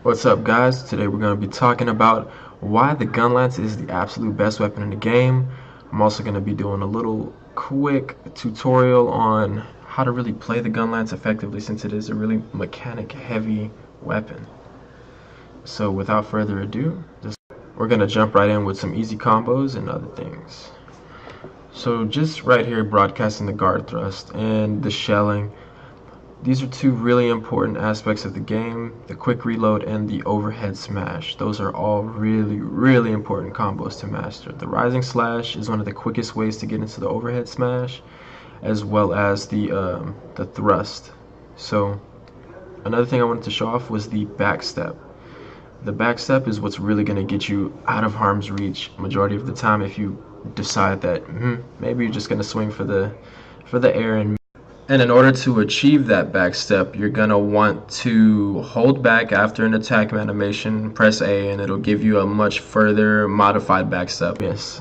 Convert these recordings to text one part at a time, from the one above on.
What's up, guys? Today we're going to be talking about why the Gunlance is the absolute best weapon in the game. I'm also going to be doing a little quick tutorial on how to really play the Gunlance effectively, since it is a really mechanic heavy weapon. So without further ado, we're going to jump right in with some easy combos and other things. So just right here, broadcasting the guard thrust and the shelling. These are two really important aspects of the game, the quick reload and the overhead smash. Those are all really important combos to master. The rising slash is one of the quickest ways to get into the overhead smash, as well as the thrust. So another thing I wanted to show off was the backstep. The backstep is what's really going to get you out of harm's reach majority of the time if you decide that maybe you're just going to swing for the air. And in order to achieve that back step, you're going to want to hold back after an attack animation, press A, and it'll give you a much further modified back step. Yes.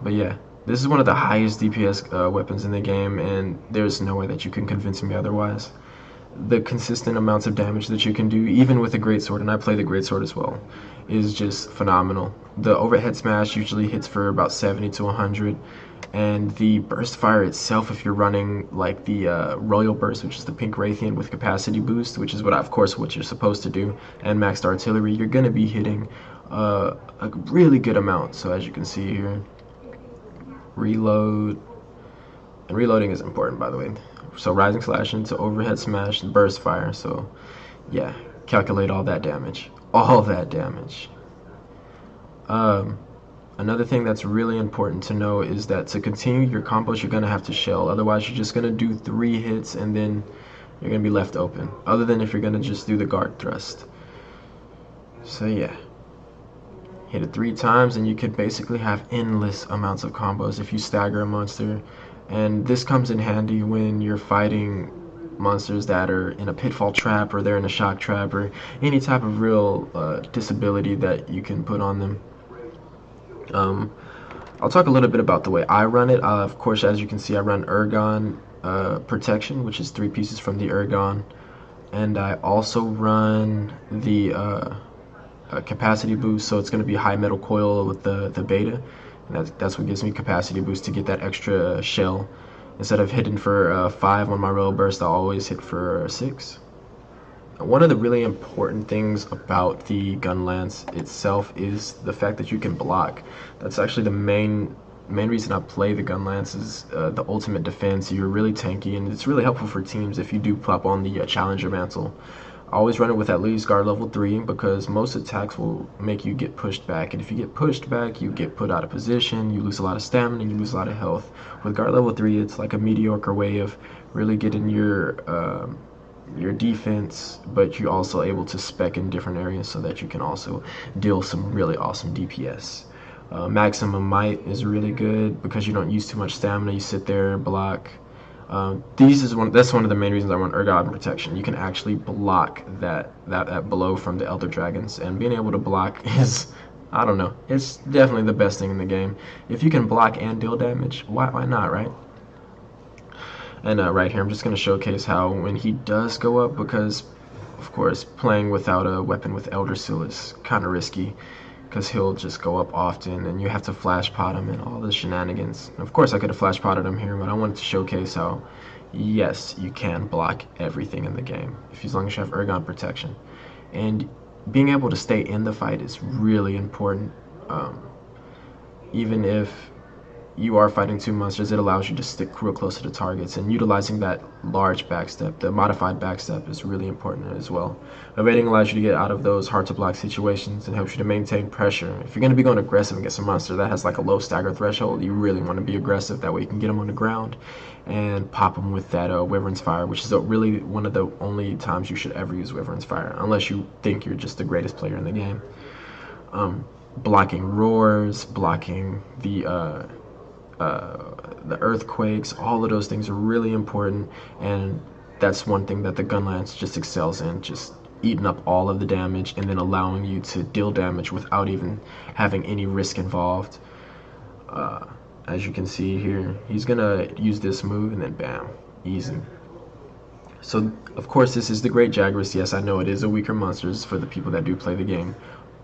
But yeah, this is one of the highest DPS weapons in the game, and there's no way that you can convince me otherwise. The consistent amounts of damage that you can do, even with a greatsword, and I play the greatsword as well, is just phenomenal. The overhead smash usually hits for about 70 to 100. And the burst fire itself, if you're running like the Royal Burst, which is the pink Raytheon with capacity boost, which is of course what you're supposed to do, and maxed artillery, you're going to be hitting a really good amount. So as you can see here, reload, and reloading is important, by the way. So rising slash into overhead smash, burst fire. So yeah, calculate all that damage. Another thing that's really important to know is that to continue your combos, you're going to have to shell. Otherwise, you're just going to do 3 hits and then you're going to be left open. Other than if you're going to just do the guard thrust. So yeah, hit it 3 times and you could basically have endless amounts of combos if you stagger a monster. And this comes in handy when you're fighting monsters that are in a pitfall trap, or they're in a shock trap, or any type of real disability that you can put on them. I'll talk a little bit about the way I run it. Of course, as you can see, I run Ergon protection, which is 3 pieces from the Ergon, and I also run the capacity boost, so it's going to be high metal coil with the beta, and that's what gives me capacity boost to get that extra shell. Instead of hitting for 5 on my royal burst, I always hit for 6. One of the really important things about the Gunlance itself is the fact that you can block. That's actually the main reason I play the Gunlance, is the ultimate defense. You're really tanky, and it's really helpful for teams if you do plop on the Challenger Mantle. I always run it with at least guard level 3, because most attacks will make you get pushed back, and if you get pushed back, you get put out of position, you lose a lot of stamina, and you lose a lot of health. With guard level 3, it's like a mediocre way of really getting your defense, but you're also able to spec in different areas so that you can also deal some really awesome DPS. Maximum might is really good because you don't use too much stamina. You sit there and block. That's one of the main reasons I want Ergon protection. You can actually block that blow from the Elder Dragons, and being able to block is, I don't know, it's definitely the best thing in the game. If you can block and deal damage, why not, right? And right here, I'm just going to showcase how when he does go up, because of course playing without a weapon with Elder Seal is kind of risky, because he'll just go up often and you have to flash pot him and all the shenanigans. And of course I could have flash potted him here, but I wanted to showcase how yes, you can block everything in the game as long as you have Ergon protection. And being able to stay in the fight is really important. Even if you are fighting 2 monsters, it allows you to stick real close to the targets, and utilizing that large backstep, the modified backstep, is really important as well. Evading allows you to get out of those hard to block situations and helps you to maintain pressure. If you're going to be going aggressive against a monster that has like a low stagger threshold, you really want to be aggressive. That way you can get them on the ground and pop them with that Wyvern's Fire, which is really one of the only times you should ever use Wyvern's Fire, unless you think you're just the greatest player in the game. Blocking roars, blocking the earthquakes, all of those things are really important, and that's one thing that the Gunlance just excels in, just eating up all of the damage and then allowing you to deal damage without even having any risk involved. As you can see here, he's gonna use this move and then bam, easy. So, of course, this is the Great Jagras. Yes, I know it is a weaker monster for the people that do play the game,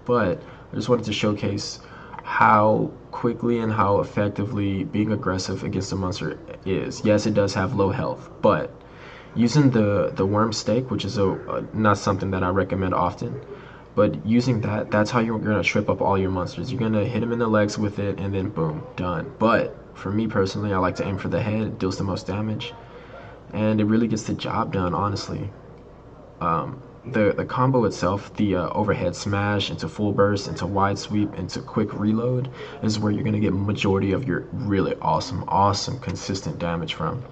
but I just wanted to showcase how quickly and how effectively being aggressive against a monster is. Yes, it does have low health, but using the worm stake, which is not something that I recommend often, but using that's how you're gonna trip up all your monsters. You're gonna hit them in the legs with it, and then boom, done. But for me personally, I like to aim for the head. It deals the most damage, and it really gets the job done, honestly. The combo itself, the overhead smash into full burst, into wide sweep, into quick reload, is where you're going to get majority of your really awesome consistent damage from.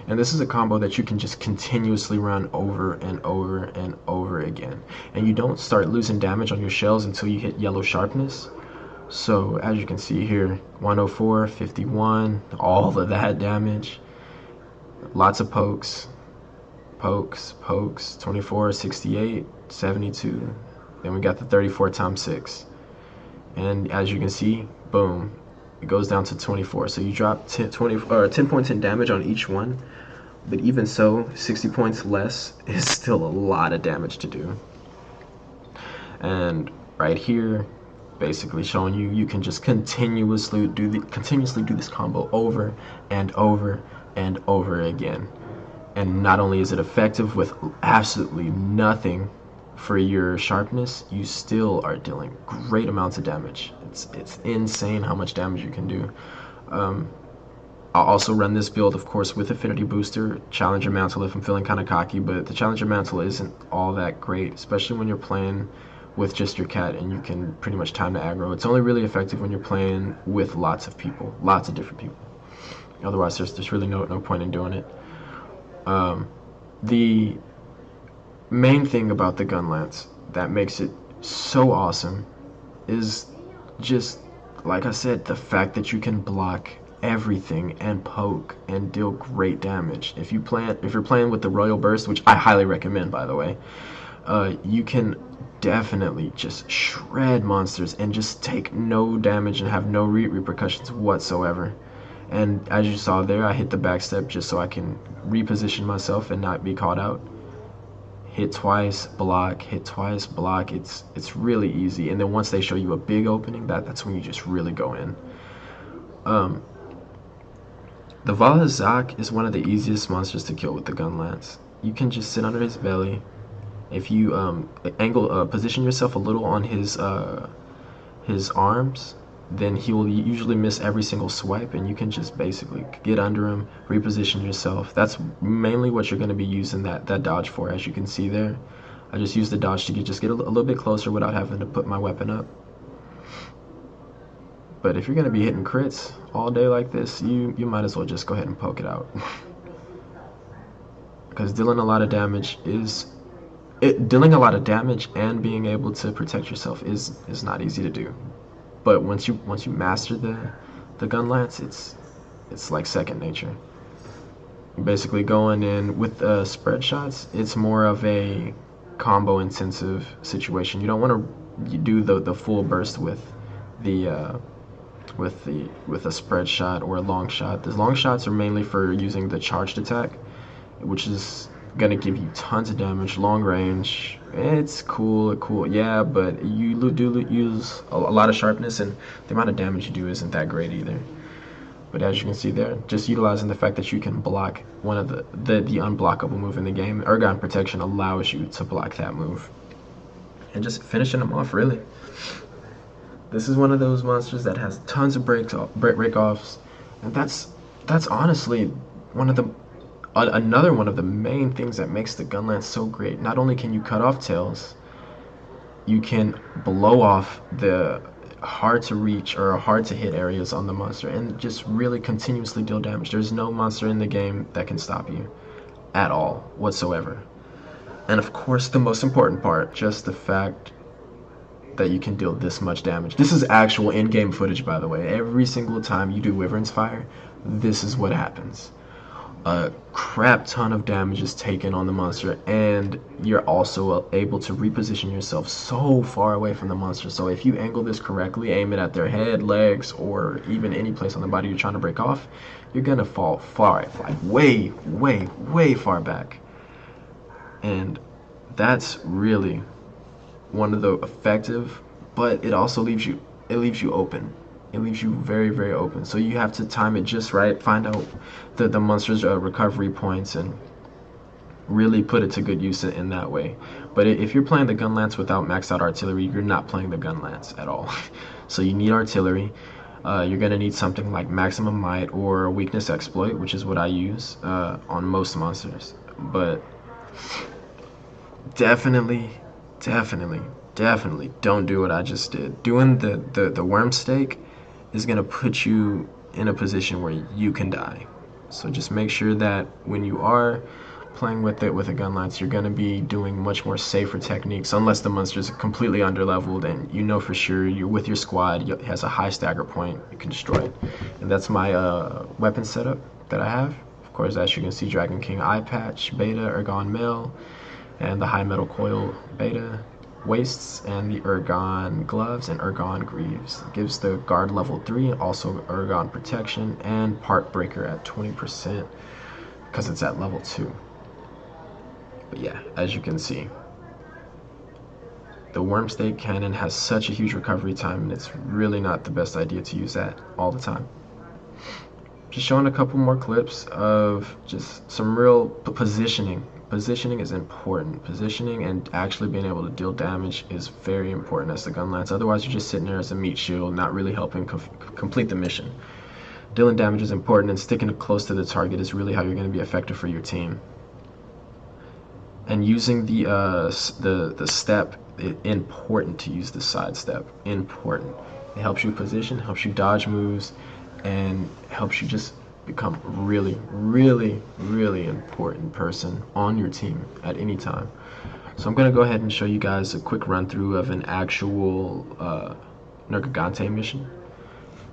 And this is a combo that you can just continuously run over and over and over again. And you don't start losing damage on your shells until you hit yellow sharpness. So as you can see here, 104, 51, all of that damage, lots of pokes, 24, 68, 72. Then we got the 34 times 6. And as you can see, boom, it goes down to 24. So you drop 10 points in damage on each one. But even so, 60 points less is still a lot of damage to do. And right here, basically showing you can just continuously do this combo over and over and over again. And not only is it effective with absolutely nothing for your sharpness, you still are dealing great amounts of damage. It's insane how much damage you can do. I'll also run this build, of course, with Affinity Booster, Challenger Mantle if I'm feeling kind of cocky, but the Challenger Mantle isn't all that great, especially when you're playing with just your cat and you can pretty much time the aggro. It's only really effective when you're playing with lots of people, lots of different people. Otherwise, there's really no point in doing it. The main thing about the Gunlance that makes it so awesome is just, like I said, the fact that you can block everything and poke and deal great damage. If you're playing with the Royal Burst, which I highly recommend, by the way, you can definitely just shred monsters and just take no damage and have no repercussions whatsoever. And as you saw there, I hit the backstep just so I can reposition myself and not be caught out. Hit twice, block, hit twice, block. It's really easy. And then once they show you a big opening, that's when you just really go in. The Valazak is one of the easiest monsters to kill with the Gunlance. You can just sit under his belly. If you position yourself a little on his arms, then he will usually miss every single swipe, and you can just basically get under him, reposition yourself. That's mainly what you're going to be using that dodge for, as you can see there. I just use the dodge to get a little bit closer without having to put my weapon up. But if you're going to be hitting crits all day like this, you might as well just go ahead and poke it out. Because dealing a lot of damage and being able to protect yourself is not easy to do. But once you master the Gunlance, it's like second nature. You're basically going in with spread shots. It's more of a combo intensive situation. You don't want to do the full burst with a spread shot or a long shot. The long shots are mainly for using the charged attack, which is gonna give you tons of damage, long range. It's cool, yeah, but you do use a lot of sharpness, and the amount of damage you do isn't that great either. But as you can see there, just utilizing the fact that you can block one of the unblockable move in the game, Ergon Protection allows you to block that move. And just finishing them off, really. This is one of those monsters that has tons of break-offs, and that's honestly another one of the main things that makes the Gunlance so great. Not only can you cut off tails, you can blow off the hard to reach or hard to hit areas on the monster and just really continuously deal damage. There's no monster in the game that can stop you at all whatsoever. And of course, the most important part, just the fact that you can deal this much damage. This is actual in-game footage, by the way. Every single time you do Wyvern's Fire, this is what happens. A crap ton of damage is taken on the monster, and you're also able to reposition yourself so far away from the monster. So if you angle this correctly, aim it at their head, legs, or even any place on the body you're trying to break off, you're gonna fall far, like way far back. And that's really one of the effective, but it also leaves you open. It leaves you very, very open. So you have to time it just right, find out the monster's recovery points, and really put it to good use in that way. But if you're playing the Gunlance without maxed out artillery, you're not playing the Gunlance at all. So you need artillery. You're going to need something like Maximum Might or Weakness Exploit, which is what I use on most monsters. But definitely, definitely, definitely don't do what I just did. Doing the worm stake is going to put you in a position where you can die. So just make sure that when you are playing with it with a Gunlance, you're going to be doing much more safer techniques, unless the monster's completely underleveled and you know for sure you're with your squad, it has a high stagger point, you can destroy it. And that's my weapon setup that I have. Of course, as you can see, Dragon King Eye Patch, Beta, Ergon Mail, and the High Metal Coil Beta Wastes, and the Ergon Gloves and Ergon Greaves. It gives the guard level 3, also Ergon Protection, and Part Breaker at 20% because it's at level 2. But yeah, as you can see, the Worm Stake Cannon has such a huge recovery time, and it's really not the best idea to use that all the time. Just showing a couple more clips of just some real positioning. Positioning is important. Positioning and actually being able to deal damage is very important as the Gunlance. Otherwise, you're just sitting there as a meat shield, not really helping complete the mission. Dealing damage is important, and sticking close to the target is really how you're going to be effective for your team. And using the step, important to use the side step. Important. It helps you position, helps you dodge moves, and helps you just become really, really, really important person on your team at any time. So I'm going to go ahead and show you guys a quick run through of an actual Nergigante mission.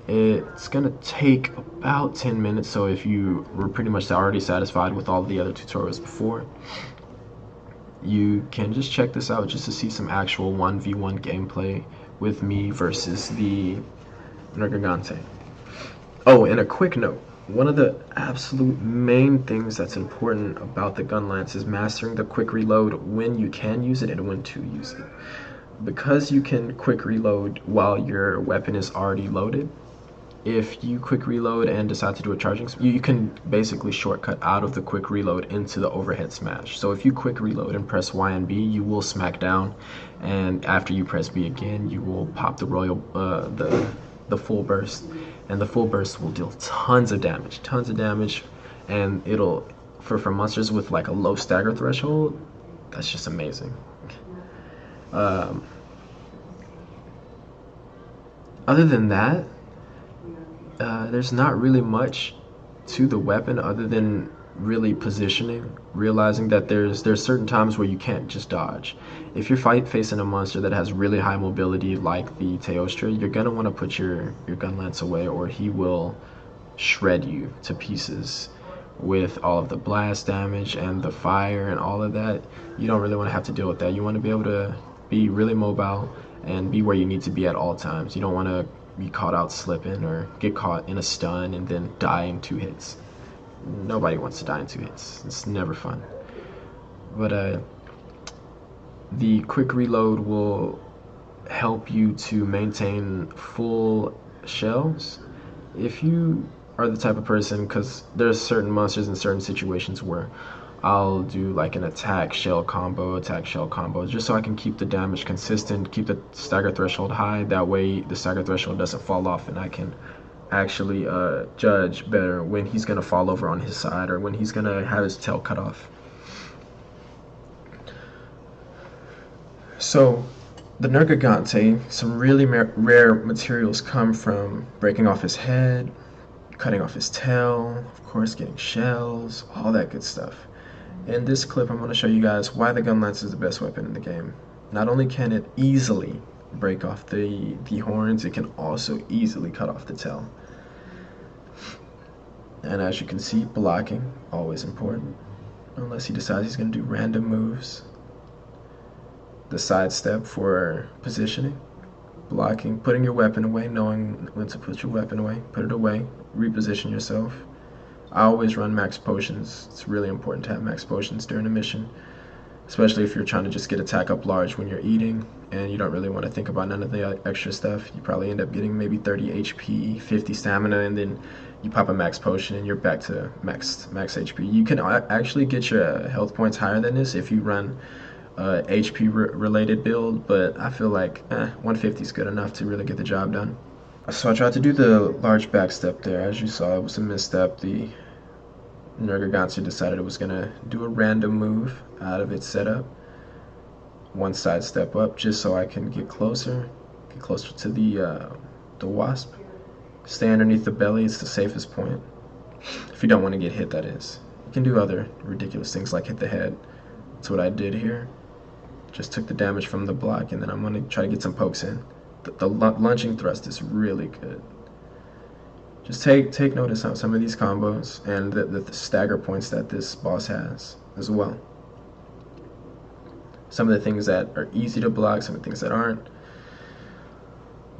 It's going to take about 10 minutes, so if you were pretty much already satisfied with all the other tutorials before, you can just check this out just to see some actual 1v1 gameplay with me versus the Nergigante. Oh, and a quick note. One of the absolute main things that's important about the Gunlance is mastering the quick reload when you can use it and when to use it. Because you can quick reload while your weapon is already loaded, if you quick reload and decide to do a charging, you can basically shortcut out of the quick reload into the overhead smash. So if you quick reload and press Y and B, you will smack down, and after you press B again, you will pop the royal the full burst, and the full burst will deal tons of damage, and it'll for monsters with like a low stagger threshold, that's just amazing. Other than that, there's not really much to the weapon other than really positioning, realizing that there's certain times where you can't just dodge. If you're facing a monster that has really high mobility like the Teostra, you're gonna want to put your Gunlance away, or he will shred you to pieces with all of the blast damage and the fire and all of that. You don't really want to have to deal with that. You want to be able to be really mobile and be where you need to be at all times. You don't want to be caught out slipping or get caught in a stun and then die in 2 hits. Nobody wants to die in 2 hits. It's never fun. But the quick reload will help you to maintain full shells. If you are the type of person, because there's certain monsters in certain situations where I'll do like an attack shell combo, just so I can keep the damage consistent, keep the stagger threshold high. That way the stagger threshold doesn't fall off, and I can actually judge better when he's going to fall over on his side or when he's going to have his tail cut off. So the Nergigante, some really rare materials come from breaking off his head, cutting off his tail, of course getting shells, all that good stuff. In this clip, I'm going to show you guys why the Gunlance is the best weapon in the game. Not only can it easily break off the horns, it can also easily cut off the tail. And as you can see, blocking, always important. Unless he decides he's going to do random moves. The side step for positioning. Blocking, putting your weapon away, knowing when to put your weapon away, put it away, reposition yourself. I always run max potions. It's really important to have max potions during a mission. especially if you're trying to just get attack up large when you're eating and you don't really want to think about none of the extra stuff. You probably end up getting maybe 30 HP, 50 stamina, and then you pop a max potion and you're back to max HP. You can actually get your health points higher than this if you run HP related build, but I feel like 150 is good enough to really get the job done. So I tried to do the large backstep there. As you saw, it was a misstep. The Nergagansu decided it was going to do a random move out of its setup. One side step up just so I can get closer to the wasp. Stay underneath the belly, it's the safest point. If you don't want to get hit, that is. You can do other ridiculous things like hit the head. That's what I did here. Just took the damage from the block, and then I'm going to try to get some pokes in. The lunging thrust is really good. Just take notice on some of these combos and the stagger points that this boss has as well. Some of the things that are easy to block, some of the things that aren't.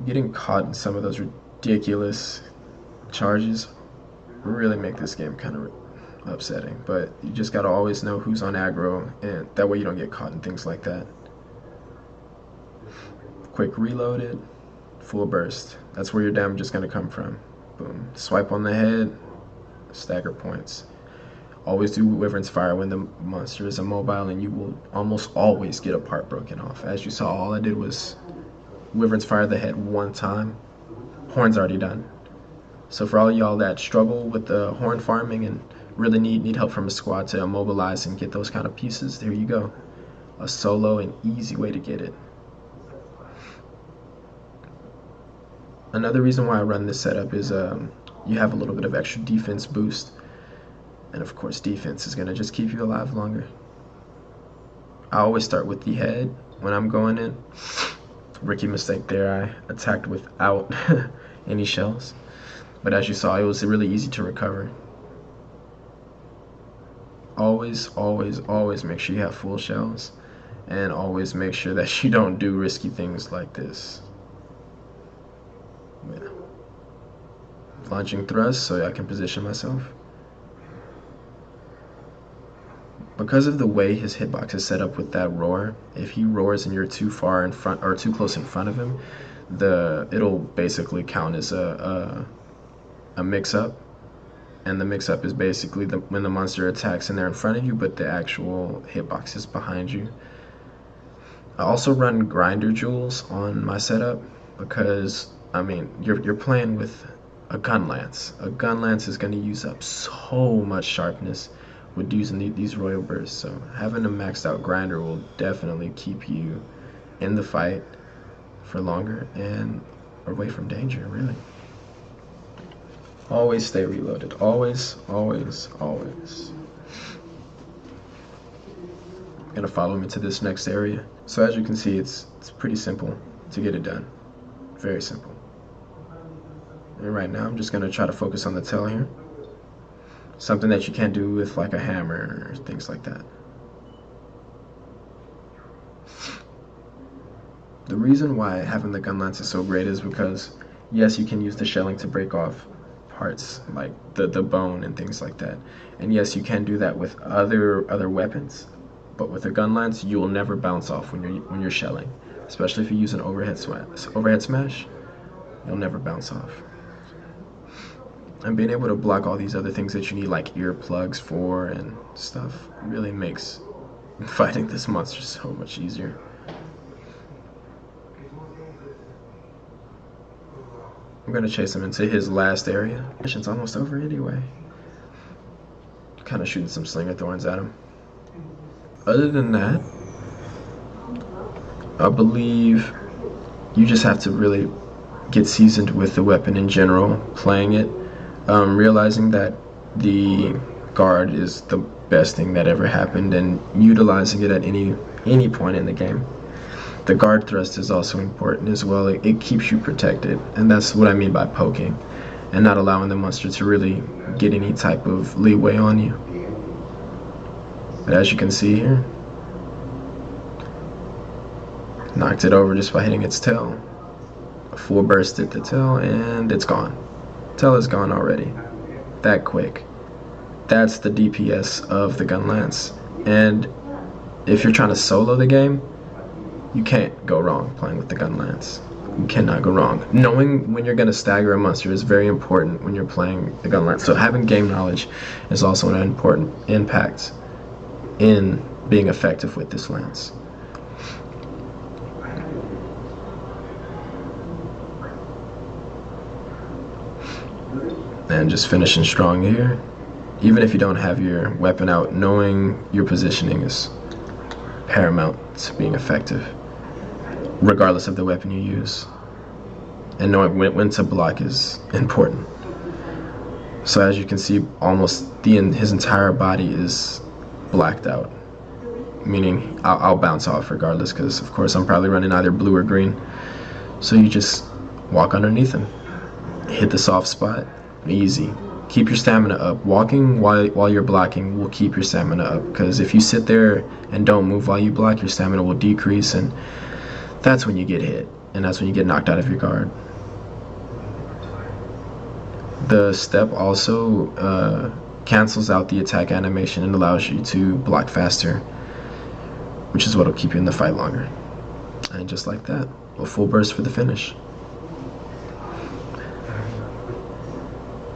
Getting caught in some of those ridiculous charges really make this game kind of upsetting, but you just gotta always know who's on aggro, and that way you don't get caught in things like that. Quick reloaded, full burst. That's where your damage is gonna come from. Boom. Swipe on the head, stagger points. Always do Wyvern's Fire when the monster is immobile, and you will almost always get a part broken off. As you saw, all I did was Wyvern's Fire the head one time. Horn's already done. So for all y'all that struggle with the horn farming and really need help from a squad to immobilize and get those kind of pieces, there you go. A solo and easy way to get it. Another reason why I run this setup is you have a little bit of extra defense boost, and of course defense is going to just keep you alive longer. I always start with the head when I'm going in. Rookie mistake there, I attacked without any shells, but as you saw, it was really easy to recover. Always make sure you have full shells, and always make sure that you don't do risky things like this. Yeah. Launching thrust so I can position myself. Because of the way his hitbox is set up with that roar, if he roars and you're too far in front or too close in front of him, it'll basically count as a mix-up. And the mix-up is basically when the monster attacks and they're in front of you, but the actual hitbox is behind you. I also run grinder jewels on my setup because, I mean, you're playing with a Gunlance. A Gunlance is going to use up so much sharpness with using these royal bursts, so having a maxed out grinder will definitely keep you in the fight for longer and away from danger, really. Always stay reloaded. Always. Gonna follow me to this next area. So as you can see, it's pretty simple to get it done. Very simple. And right now I'm just gonna try to focus on the tail here. Something that you can't do with like a hammer or things like that. The reason why having the Gunlance is so great is because, yes, you can use the shelling to break off parts like the bone and things like that. And yes, you can do that with other weapons, but with a Gunlance, you will never bounce off when you're shelling. Especially if you use an overhead smash, you'll never bounce off. And being able to block all these other things that you need, like earplugs for and stuff, really makes fighting this monster so much easier. I'm gonna chase him into his last area. Mission's almost over anyway. Kind of shooting some slinger thorns at him. Other than that, I believe you just have to really get seasoned with the weapon in general, playing it. Realizing that the guard is the best thing that ever happened, and utilizing it at any point in the game. The guard thrust is also important as well. It keeps you protected, and that's what I mean by poking, and not allowing the monster to really get any type of leeway on you. But as you can see here, knocked it over just by hitting its tail. A full burst at the tail, and it's gone. Tail is gone already. That quick. That's the DPS of the Gunlance. And if you're trying to solo the game, you can't go wrong playing with the Gunlance. You cannot go wrong. Knowing when you're going to stagger a monster is very important when you're playing the Gunlance. So having game knowledge is also an important impact in being effective with this lance. And just finishing strong here. Even if you don't have your weapon out, knowing your positioning is paramount to being effective, regardless of the weapon you use. And knowing when to block is important. So as you can see, almost his entire body is blacked out, meaning I'll bounce off regardless, because of course I'm probably running either blue or green. So you just walk underneath him, hit the soft spot, easy. Keep your stamina up. Walking while you're blocking will keep your stamina up, because if you sit there and don't move while you block, your stamina will decrease, and that's when you get hit, and that's when you get knocked out of your guard. The step also cancels out the attack animation and allows you to block faster, which is what will keep you in the fight longer. And just like that, a full burst for the finish.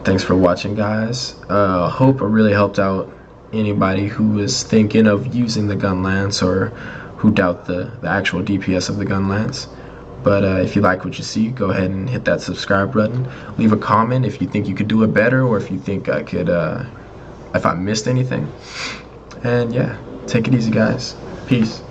Thanks for watching, guys. Hope I really helped out anybody who is thinking of using the Gunlance or who doubt the actual DPS of the Gunlance. But if you like what you see, go ahead and hit that subscribe button. Leave a comment if you think you could do it better, or if you think I could, if I missed anything. And yeah, take it easy, guys. Peace.